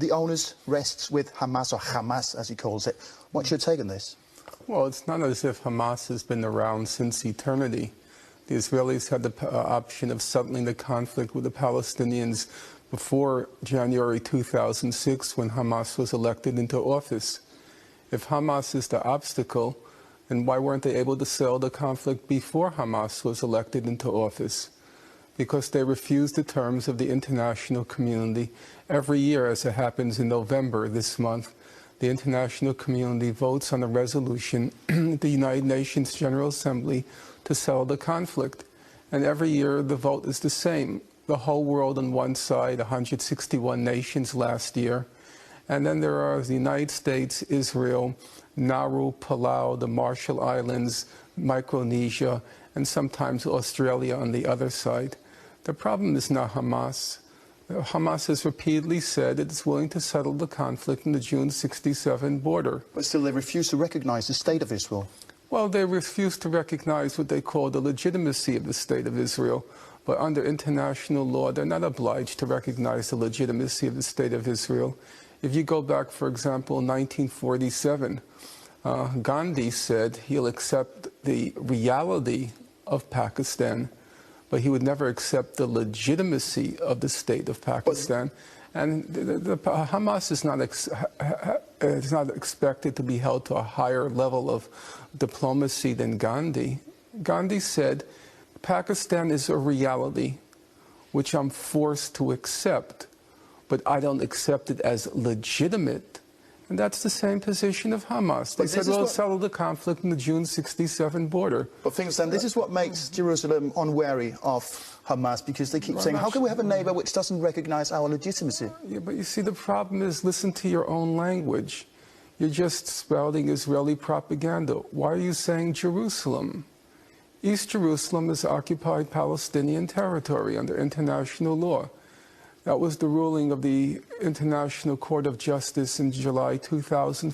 the onus rests with Hamas, or Hamas as he calls it. What's your take on this? Well, it's not as if Hamas has been around since eternity. The Israelis had the option of settling the conflict with the Palestinians before January 2006, when Hamas was elected into office. If Hamas is the obstacle, then why weren't they able to settle the conflict before Hamas was elected into office? Because they refused the terms of the international community. Every year, as it happens in November this month, the international community votes on a resolution at the United Nations General Assembly to settle the conflict. And every year, the vote is the same. The whole world on one side, 161 nations last year. And then there are the United States, Israel, Nauru, Palau, the Marshall Islands, Micronesia, and sometimes Australia on the other side. The problem is not Hamas. Hamas has repeatedly said it is willing to settle the conflict in the June 67 border. But still, they refuse to recognize the state of Israel. Well, they refuse to recognize what they call the legitimacy of the state of Israel. But under international law, they're not obliged to recognize the legitimacy of the state of Israel. If you go back, for example, 1947, Gandhi said he'll accept the reality of Pakistan, but he would never accept the legitimacy of the state of Pakistan. And Hamas is not expected to be held to a higher level of diplomacy than Gandhi. Gandhi said, Pakistan is a reality which I'm forced to accept, but I don't accept it as legitimate. And that's the same position of Hamas. They said, we'll settle the conflict in the June 67 border. But Finkelstein, this is what makes Jerusalem unwary of Hamas, because they keep saying, how can we have a neighbor which doesn't recognize our legitimacy? Yeah, but you see, the problem is, listen to your own language. You're just spouting Israeli propaganda. Why are you saying Jerusalem? East Jerusalem is occupied Palestinian territory under international law. That was the ruling of the International Court of Justice in July 2004.